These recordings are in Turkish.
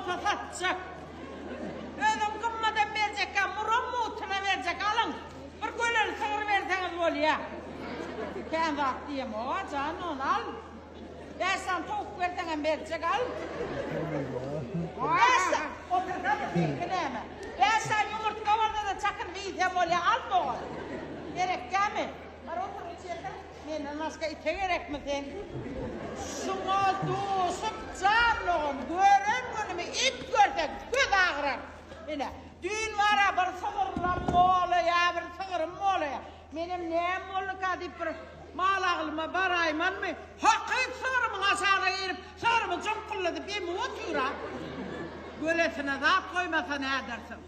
olsa satacak. Özüm kımmadan verecek ya, muramutuna verecek alın. Bir göleli sığır verseniz oluyor. Kendi diyeyim o, canın al. Ben sana tavuk versene verecek al. Ben sana yumurta vardı da çakın bir oluyor al doğru. Gerek gelme. Var otur içeride. Benim başka ite gerek mi sen? Şuna doğusup canım gören günümü ip görsek göz ağırar. Yine düğün var ya bir sığırım mı oluyor bir sığırım mı oluyor. Benim neyim oluyor deyip bir mal ağlıma barayman mı? Hakkı sığırımın aşağına girip sığırımı cunkulladı bir mi otuyor ha? Gölesine zat koymasa ne edersin?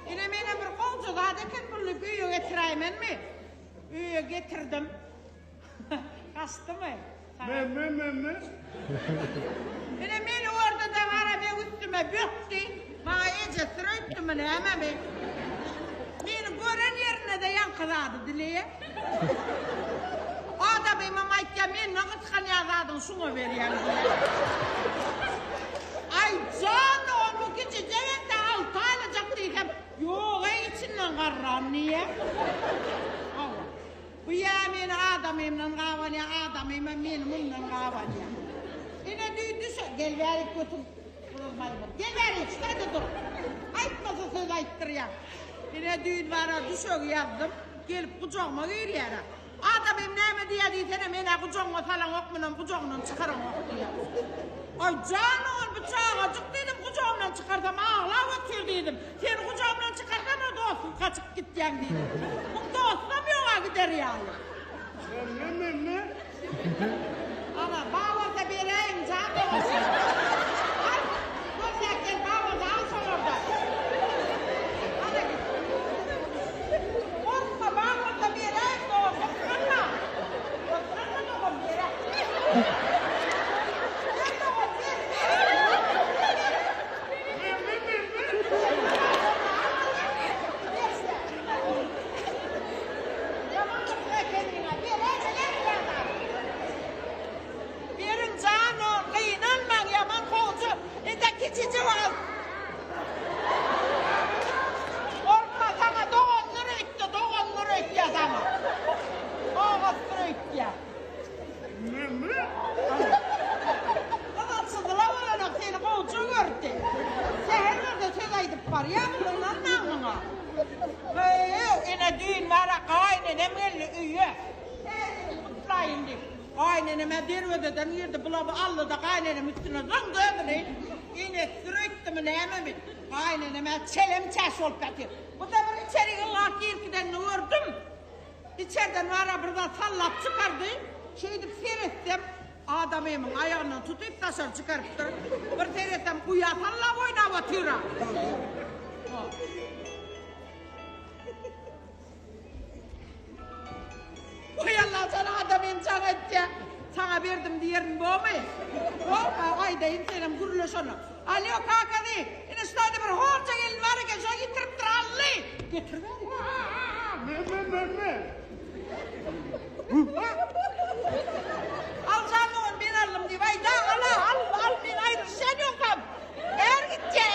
Yine benim bir kolcu zaten bunu büyüye getireyim mi? Büyüye getirdim. Kastı mı? Me. Yine beni orada da var ya üstüme büktü. Bana iyice sürüktü mü ne hemen be? Beni gören yerine de yankıladı dileğe. O da benim ayıkken beni ne kıtkan yazadın şunu veriyorum diye. Ay canım bu gece cevette altı alacak diyeceğim. Yok içinden karram niye? Bu yemin adamımla kavanya adamımla benimle kavanya. Yine düğündüsü gel verik götür. Gel verik işte dur. Aytmasa söz ayttır ya. Yine düğün var düşük yazdım. Gelip kucağıma gir yere. Adamım neyme diye diysene beni kucağıma falan okmanın kucağından çıkarın ok diye. Ay canım bıçağı acık dedim kucağımdan çıkarsam ağla otur dedim. Seni kucağımdan çıkarsam o dostum kaçıp gideceğim dedim. Bu dostum yola gider yani. Me. Ama babası bireyim canım olsun. Al, gözlerken babası al sonra. Hadi git. Korkma babası bireyim de olsun. Kırma. Kırma da olsun bireyim. Cici var. Korkma sana doğanları etti adamı. Doğanları etti. Me. Anasını lavarak seni kolcu gördü. Seherlerde söz aydıp var ya bundan namına. Yine düğün var kaynenem geldi üye. Kutlayın deyip. Kayneneme dervededen yerde bulabı aldı da kaynenem üstüne zın dövdü. Yine sürekli mi neyme mi? Kayneneme çelem çeş olup yatıyor. Bu da bir içeri Allah girkiden gördüm. İçeriden var burada sallat çıkardı. Şeydip seyrettim. Adamımın ayağından tutup dışarı çıkarıp bir seyrettim uya salla oyna batıyor. Uy Allah sana adamın can etti. Sana verdim diyelim bu mu? O aydayım senin guruluş onu. Alo kakani. Yine stayda bir horca gelin var ki şu getirip durallı. Getir Me. Al canım ben aldım diye. Vay da al ben ayrı sen yokum. Gidece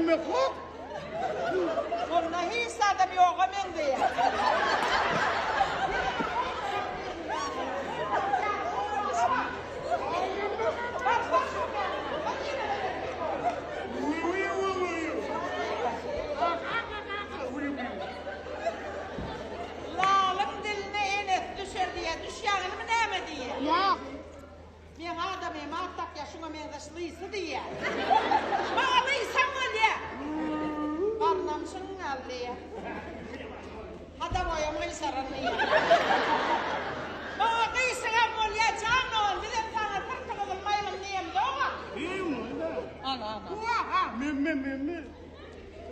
Me kop. Onunla hiç adam yok ben diye. Lalım diline enes düşer diye düşyanını mı neyme diye. Ya. Ben adamım attak yaşıma ben de şlıysı diye. Bağlıysan öyle. Karnamsın öyle. Hadi boyamayı sarılıyor. Bağlıysan öyle canım. Bir de sana tırtıkılın mayılın diyeyim de ona. İyi mi? Ana. Me.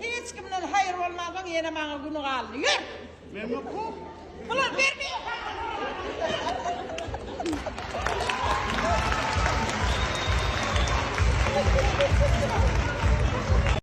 Hiç kimden hayır olmadan yine bana günü kaldı. Yürü. Me kop. Ulan vermiyor. Thank you.